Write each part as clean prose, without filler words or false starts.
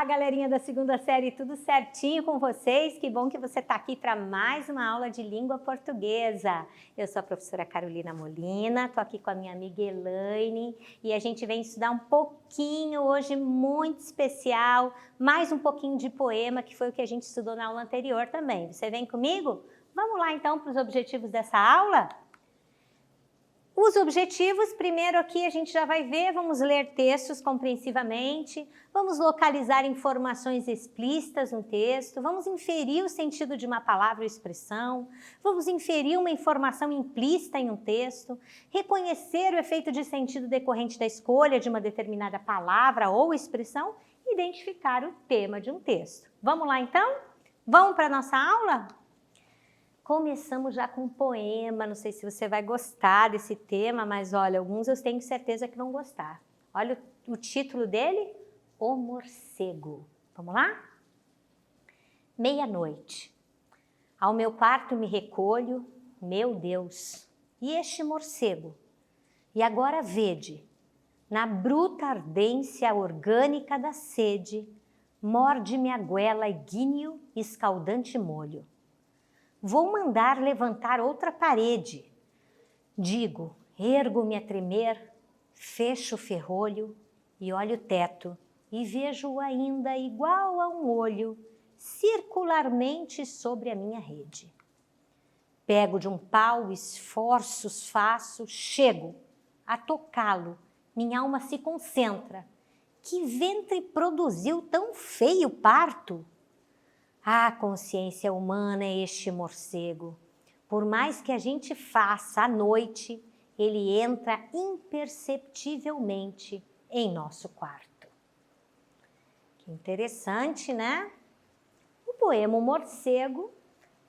galerinha da segunda série, tudo certinho com vocês? Que bom que você está aqui para mais uma aula de língua portuguesa. Eu sou a professora Carolina Molina, estou aqui com a minha amiga Elaine e a gente vem estudar um pouquinho hoje, muito especial, mais um pouquinho de poema, que foi o que a gente estudou na aula anterior também. Você vem comigo? Vamos lá então para os objetivos dessa aula? Os objetivos, primeiro aqui a gente já vai ver, vamos ler textos compreensivamente, vamos localizar informações explícitas no texto, vamos inferir o sentido de uma palavra ou expressão, vamos inferir uma informação implícita em um texto, reconhecer o efeito de sentido decorrente da escolha de uma determinada palavra ou expressão e identificar o tema de um texto. Vamos lá então? Vamos para a nossa aula? Começamos já com um poema, não sei se você vai gostar desse tema, mas olha, alguns eu tenho certeza que vão gostar. Olha o título dele, O Morcego. Vamos lá? Meia-noite. Ao meu quarto me recolho, meu Deus, e este morcego? E agora vede, na bruta ardência orgânica da sede, morde-me a goela ígneo e escaldante molho. Vou mandar levantar outra parede. Digo, ergo-me a tremer, fecho o ferrolho e olho o teto e vejo-o ainda igual a um olho circularmente sobre a minha rede. Pego de um pau, esforços faço, chego a tocá-lo, minha alma se concentra. Que ventre produziu tão feio parto? Ah, consciência humana é este morcego. Por mais que a gente faça à noite, ele entra imperceptivelmente em nosso quarto. Que interessante, né? O poema O Morcego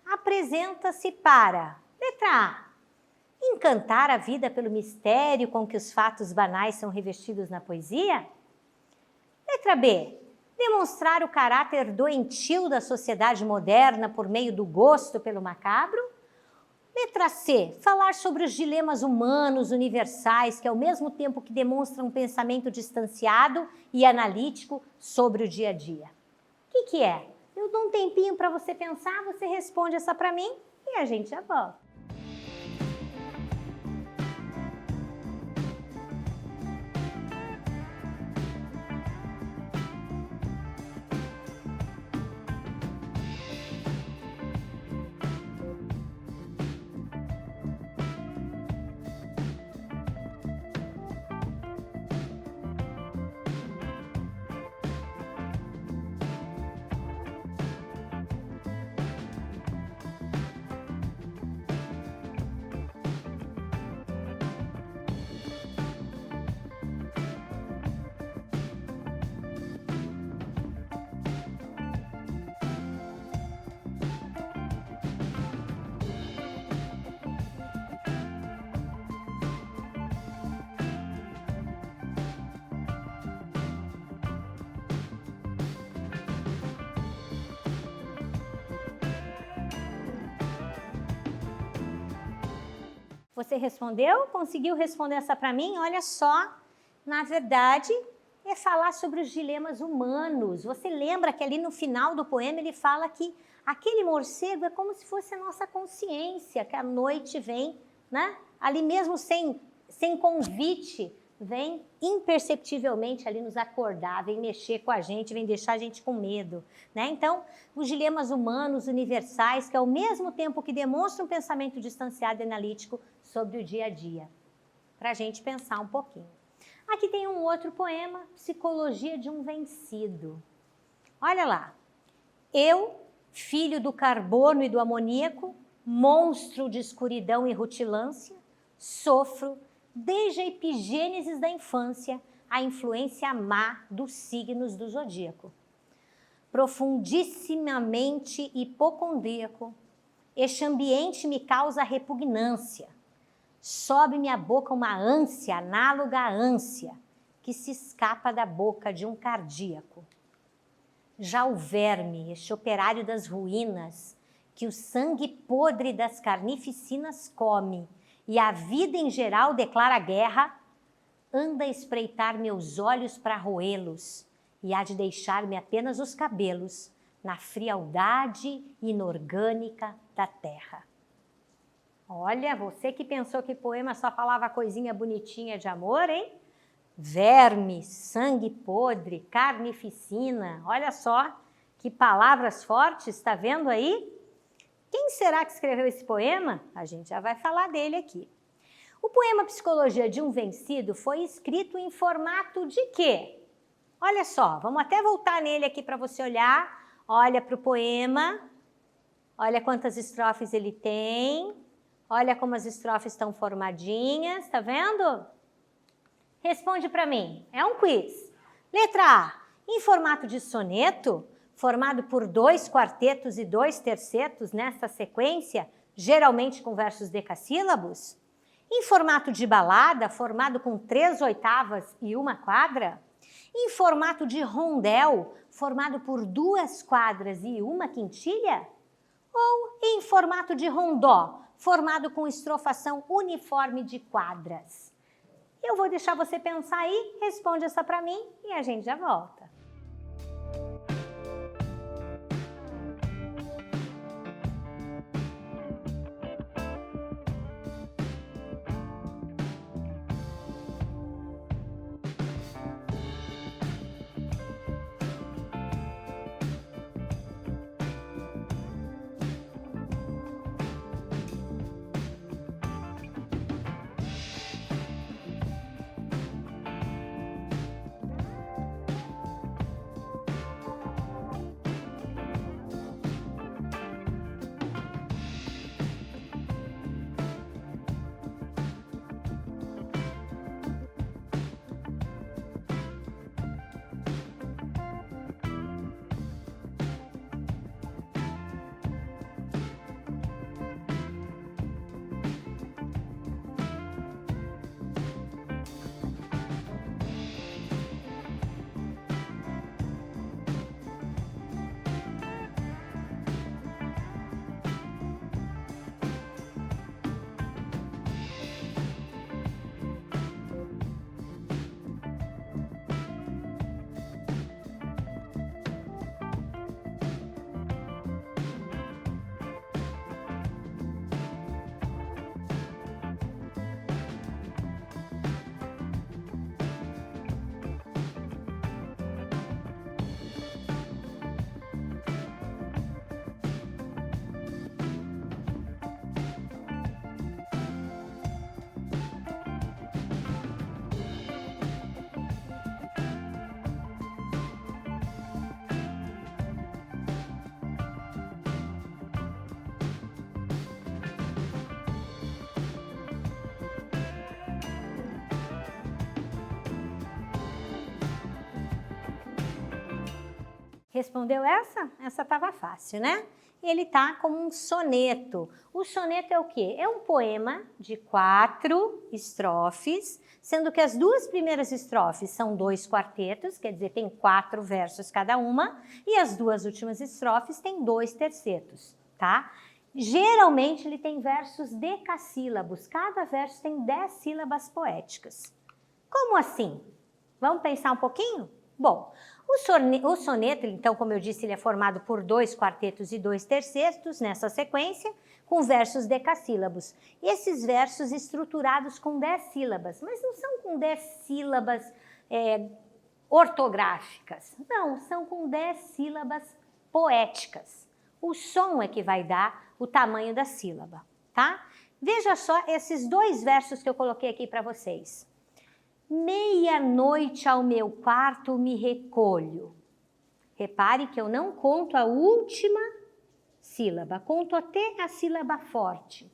apresenta-se para, letra A, encantar a vida pelo mistério com que os fatos banais são revestidos na poesia. Letra B, demonstrar o caráter doentio da sociedade moderna por meio do gosto pelo macabro. Letra C, falar sobre os dilemas humanos universais que ao mesmo tempo que demonstram um pensamento distanciado e analítico sobre o dia a dia. O que é? Eu dou um tempinho para você pensar, você responde essa para mim e a gente já volta. Você respondeu? Conseguiu responder essa para mim? Olha só, na verdade, é falar sobre os dilemas humanos. Você lembra que ali no final do poema ele fala que aquele morcego é como se fosse a nossa consciência, que à noite vem, né? Ali mesmo sem convite, vem imperceptivelmente ali nos acordar, vem mexer com a gente, vem deixar a gente com medo, né? Então, os dilemas humanos universais, que ao mesmo tempo que demonstram um pensamento distanciado e analítico sobre o dia a dia, para a gente pensar um pouquinho. Aqui tem um outro poema, Psicologia de um Vencido. Olha lá. Eu, filho do carbono e do amoníaco, monstro de escuridão e rutilância, sofro desde a epigênese da infância, a influência má dos signos do zodíaco. Profundissimamente hipocondríaco, este ambiente me causa repugnância. Sobe-me à boca uma ânsia análoga à ânsia que se escapa da boca de um cardíaco. Já o verme, este operário das ruínas, que o sangue podre das carnificinas come, e a vida em geral declara guerra, anda a espreitar meus olhos para roê-los, e há de deixar-me apenas os cabelos na frialdade inorgânica da terra. Olha, você que pensou que poema só falava coisinha bonitinha de amor, hein? Verme, sangue podre, carnificina, olha só que palavras fortes, está vendo aí? Quem será que escreveu esse poema? A gente já vai falar dele aqui. O poema Psicologia de um Vencido foi escrito em formato de quê? Olha só, vamos até voltar nele aqui para você olhar. Olha para o poema, olha quantas estrofes ele tem, olha como as estrofes estão formadinhas, tá vendo? Responde para mim, é um quiz. Letra A, em formato de soneto, formado por 2 quartetos e 2 tercetos nesta sequência, geralmente com versos decassílabos. Em formato de balada, formado com 3 oitavas e 1 quadra. Em formato de rondel, formado por 2 quadras e 1 quintilha? Ou em formato de rondó, formado com estrofação uniforme de quadras? Eu vou deixar você pensar aí, responde essa para mim e a gente já volta. Respondeu essa? Essa estava fácil, né? Ele tá como um soneto. O soneto é o quê? É um poema de 4 estrofes, sendo que as 2 primeiras estrofes são 2 quartetos, quer dizer, tem 4 versos cada uma, e as 2 últimas estrofes têm 2 tercetos, tá? Geralmente ele tem versos decassílabos, cada verso tem 10 sílabas poéticas. Como assim? Vamos pensar um pouquinho? Bom, o soneto, então, como eu disse, ele é formado por 2 quartetos e 2 tercetos nessa sequência, com versos decassílabos. E esses versos estruturados com 10 sílabas, mas não são com 10 sílabas ortográficas, não, são com 10 sílabas poéticas. O som é que vai dar o tamanho da sílaba, tá? Veja só esses 2 versos que eu coloquei aqui para vocês. Meia-noite ao meu quarto me recolho. Repare que eu não conto a última sílaba, conto até a sílaba forte.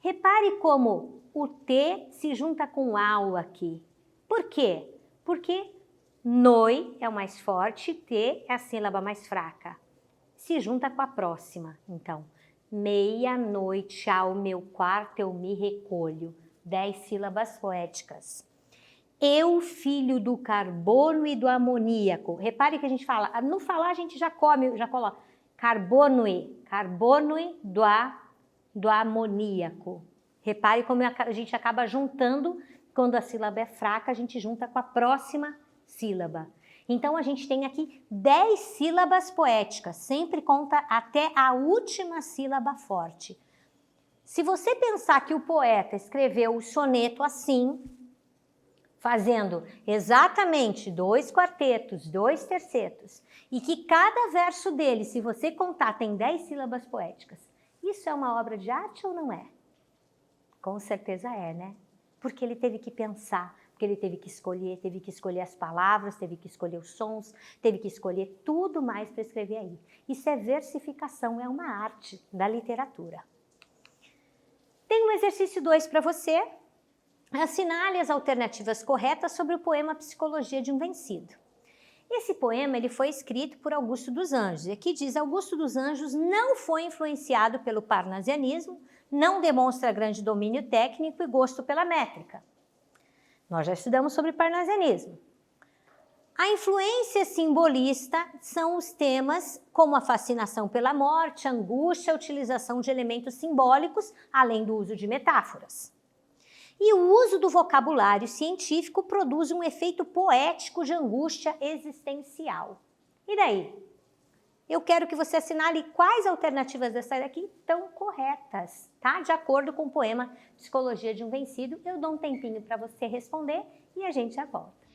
Repare como o T se junta com ao aqui. Por quê? Porque noi é o mais forte, T é a sílaba mais fraca. Se junta com a próxima, então. Meia-noite ao meu quarto eu me recolho. 10 sílabas poéticas. Eu, filho do carbono e do amoníaco. Repare que a gente fala, no falar a gente já coloca carbono do amoníaco. Repare como a gente acaba juntando, quando a sílaba é fraca, a gente junta com a próxima sílaba. Então, a gente tem aqui 10 sílabas poéticas, sempre conta até a última sílaba forte. Se você pensar que o poeta escreveu o soneto assim, fazendo exatamente 2 quartetos, 2 tercetos, e que cada verso dele, se você contar, tem 10 sílabas poéticas, isso é uma obra de arte ou não é? Com certeza é, né? Porque ele teve que pensar, porque ele teve que escolher as palavras, teve que escolher os sons, teve que escolher tudo mais para escrever aí. Isso é versificação, é uma arte da literatura. Tem um exercício 2 para você. Assinale as alternativas corretas sobre o poema Psicologia de um Vencido. Esse poema ele foi escrito por Augusto dos Anjos. E aqui diz: Augusto dos Anjos não foi influenciado pelo parnasianismo, não demonstra grande domínio técnico e gosto pela métrica. Nós já estudamos sobre parnasianismo. A influência simbolista são os temas como a fascinação pela morte, a angústia, a utilização de elementos simbólicos, além do uso de metáforas. E o uso do vocabulário científico produz um efeito poético de angústia existencial. E daí? Eu quero que você assinale quais alternativas dessa daqui estão corretas, tá? De acordo com o poema Psicologia de um Vencido. Eu dou um tempinho para você responder e a gente já volta.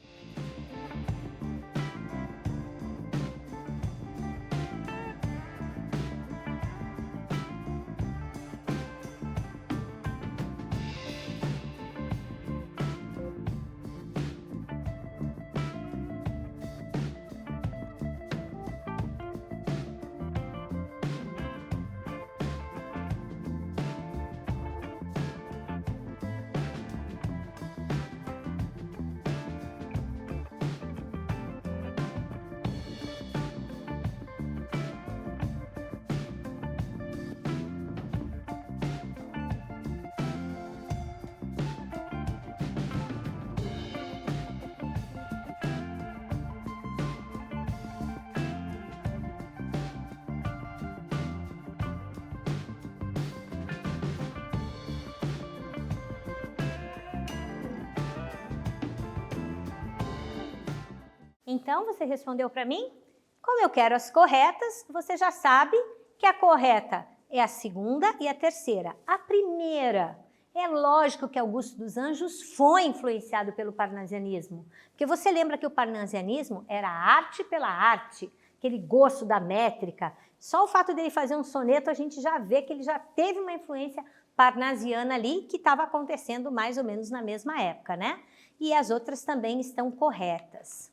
Então, você respondeu para mim? Como eu quero as corretas, você já sabe que a correta é a segunda e a terceira. A primeira, é lógico que Augusto dos Anjos foi influenciado pelo parnasianismo. Porque você lembra que o parnasianismo era arte pela arte, aquele gosto da métrica. Só o fato dele fazer um soneto, a gente já vê que ele já teve uma influência parnasiana ali, que estava acontecendo mais ou menos na mesma época, né? E as outras também estão corretas.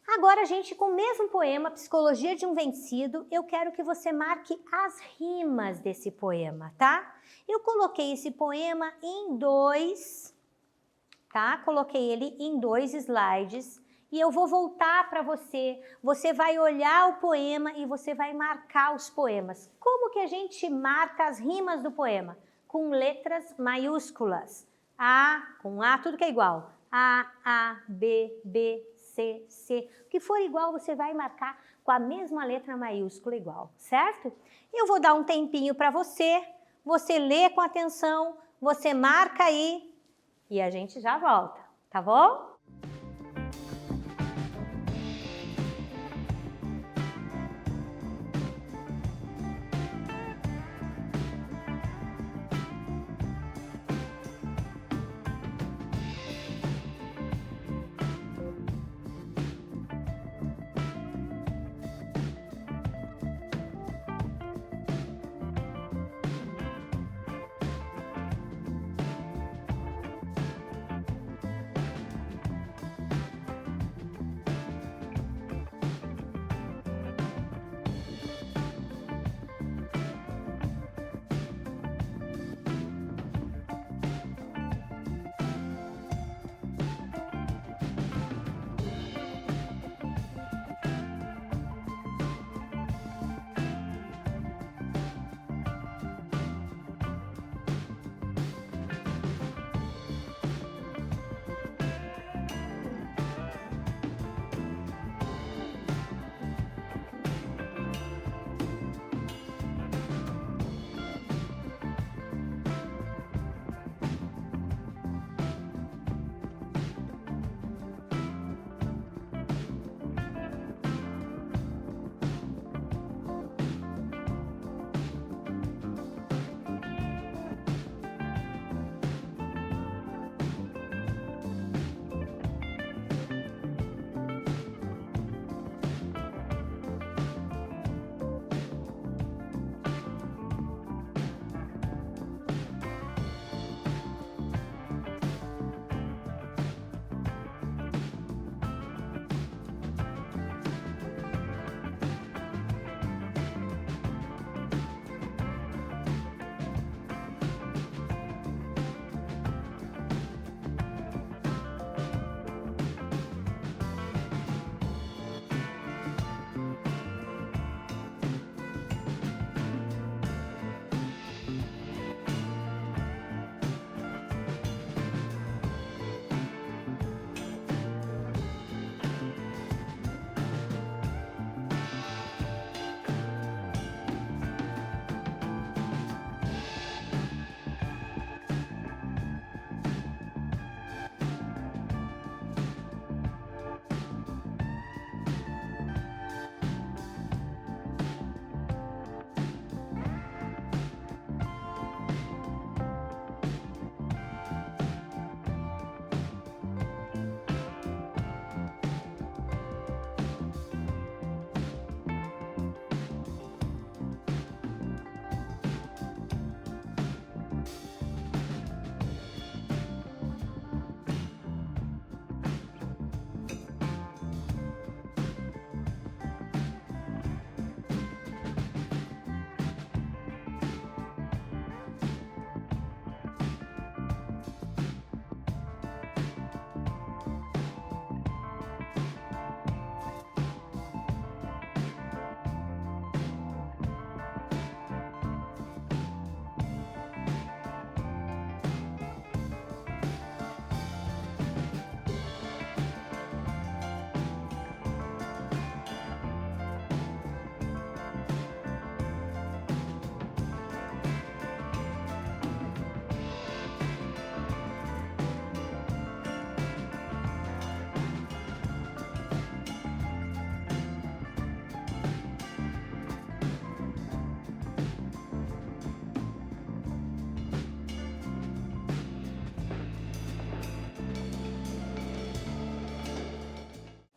Agora, gente, com o mesmo poema, Psicologia de um Vencido, eu quero que você marque as rimas desse poema, tá? Eu coloquei esse poema em 2, tá? Coloquei ele em 2 slides e eu vou voltar para você. Você vai olhar o poema e você vai marcar os poemas. Como que a gente marca as rimas do poema? Com letras maiúsculas. A, com A, tudo que é igual. A, B, B, C, C. O que for igual, você vai marcar com a mesma letra maiúscula igual, certo? Eu vou dar um tempinho para você lê com atenção, você marca aí e a gente já volta, tá bom?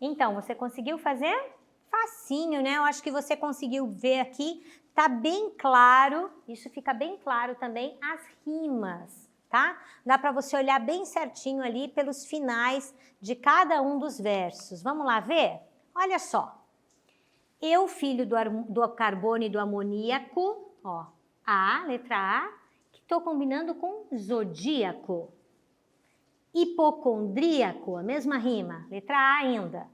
Então, você conseguiu fazer? Facinho, né? Eu acho que você conseguiu ver aqui, tá bem claro, isso fica bem claro também, as rimas, tá? Dá para você olhar bem certinho ali pelos finais de cada um dos versos. Vamos lá ver? Olha só. Eu, filho do carbono e do amoníaco, ó, letra A, que estou combinando com zodíaco. Hipocondríaco, a mesma rima, letra A ainda,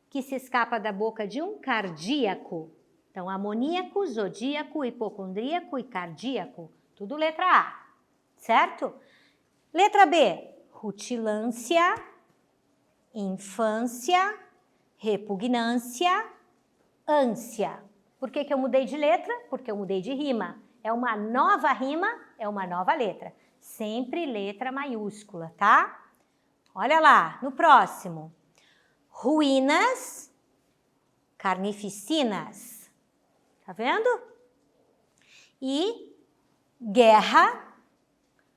que se escapa da boca de um cardíaco. Então, amoníaco, zodíaco, hipocondríaco e cardíaco, tudo letra A, certo? Letra B, rutilância, infância, repugnância, ânsia. Por que eu mudei de letra? Porque eu mudei de rima. É uma nova rima, é uma nova letra. Sempre letra maiúscula, tá? Olha lá, no próximo. Ruínas, carnificinas. Tá vendo? E guerra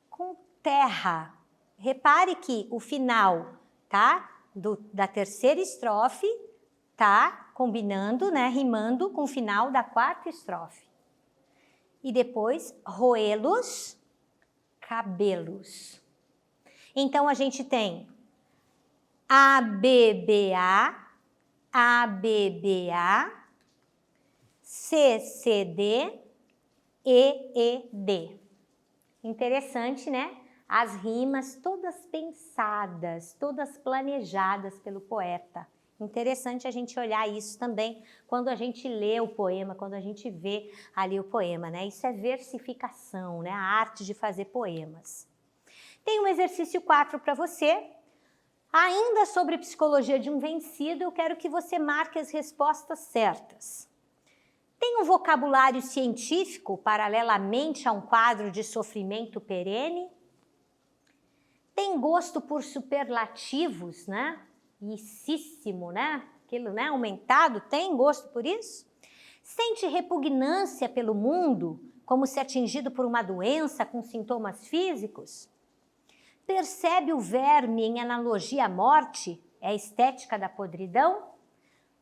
com terra. Repare que o final, tá? Da terceira estrofe, tá combinando, né? Rimando com o final da quarta estrofe. E depois, roê-los, cabelos. Então, a gente tem ABBA, ABBA, CCD, EED. Interessante, né? As rimas todas pensadas, todas planejadas pelo poeta. Interessante a gente olhar isso também quando a gente lê o poema, quando a gente vê ali o poema, né? Isso é versificação, né? A arte de fazer poemas. Tem um exercício 4 para você. Ainda sobre psicologia de um vencido, eu quero que você marque as respostas certas. Tem um vocabulário científico paralelamente a um quadro de sofrimento perene? Tem gosto por superlativos, né? Icíssimo, né? Aquilo, né? Aumentado, tem gosto por isso? Sente repugnância pelo mundo, como se atingido por uma doença com sintomas físicos? Percebe o verme em analogia à morte? É a estética da podridão?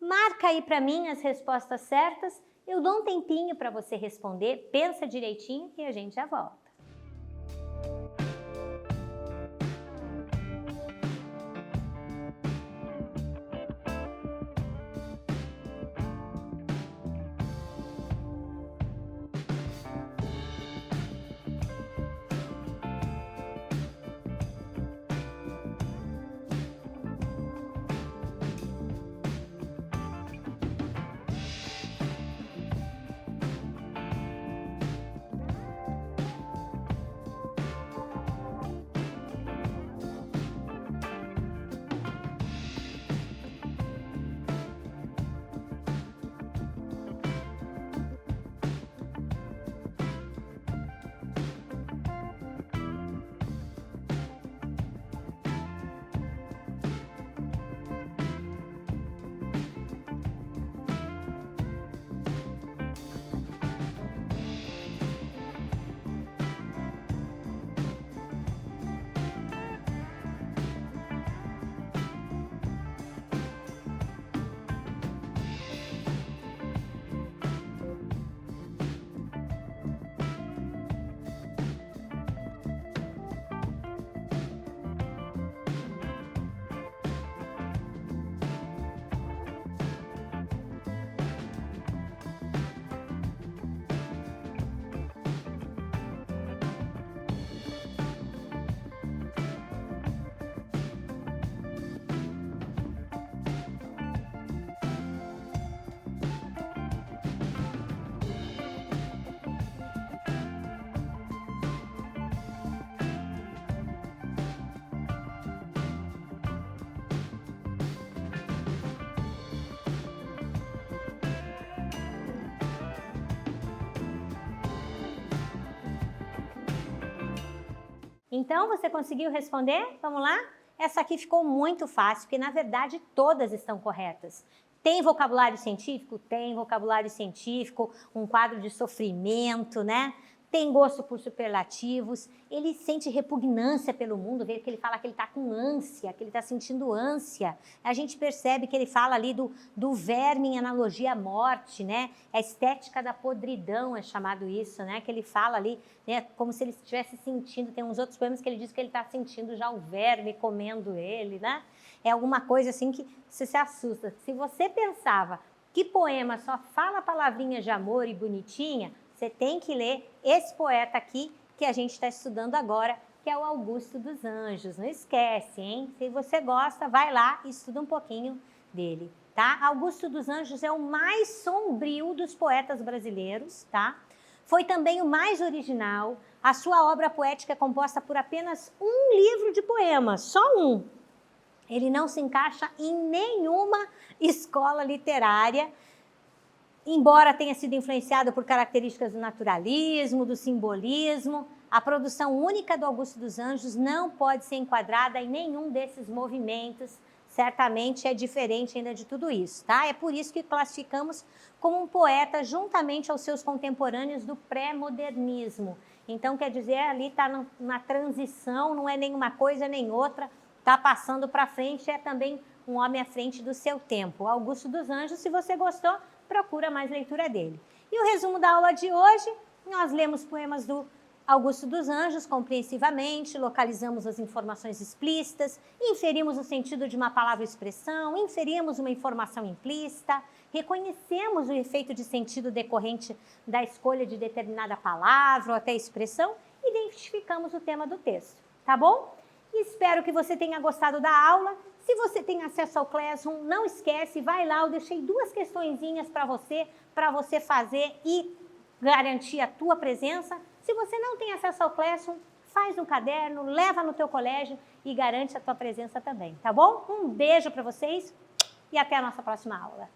Marca aí para mim as respostas certas. Eu dou um tempinho para você responder, pensa direitinho e a gente já volta. Então, você conseguiu responder? Vamos lá? Essa aqui ficou muito fácil, porque na verdade todas estão corretas. Tem vocabulário científico? Tem vocabulário científico, um quadro de sofrimento, né? tem gosto por superlativos, ele sente repugnância pelo mundo, vê que ele fala que ele está com ânsia, que ele está sentindo ânsia. A gente percebe que ele fala ali do verme em analogia à morte, né? A estética da podridão é chamado isso, né? Que ele fala ali, né? Como se ele estivesse sentindo, tem uns outros poemas que ele diz que ele está sentindo já o verme comendo ele, né? É alguma coisa assim que você se assusta. Se você pensava que poema só fala palavrinhas de amor e bonitinha, você tem que ler esse poeta aqui que a gente está estudando agora, que é o Augusto dos Anjos. Não esquece, hein? Se você gosta, vai lá e estuda um pouquinho dele, tá? Augusto dos Anjos é o mais sombrio dos poetas brasileiros, tá? Foi também o mais original. A sua obra poética é composta por apenas um livro de poemas, só um. Ele não se encaixa em nenhuma escola literária, embora tenha sido influenciado por características do naturalismo, do simbolismo. A produção única do Augusto dos Anjos não pode ser enquadrada em nenhum desses movimentos. Certamente é diferente ainda de tudo isso, tá? É por isso que classificamos como um poeta juntamente aos seus contemporâneos do pré-modernismo. Então, quer dizer, ali está na transição, não é nenhuma coisa nem outra, está passando para frente, é também um homem à frente do seu tempo. Augusto dos Anjos, se você gostou, procura mais leitura dele. E o resumo da aula de hoje, nós lemos poemas do Augusto dos Anjos compreensivamente, localizamos as informações explícitas, inferimos o sentido de uma palavra ou expressão, inferimos uma informação implícita, reconhecemos o efeito de sentido decorrente da escolha de determinada palavra ou até expressão, e identificamos o tema do texto, tá bom? Espero que você tenha gostado da aula. Se você tem acesso ao Classroom, não esquece, vai lá, eu deixei 2 questõezinhas para você fazer e garantir a tua presença. Se você não tem acesso ao Classroom, faz no caderno, leva no teu colégio e garante a tua presença também, tá bom? Um beijo para vocês e até a nossa próxima aula.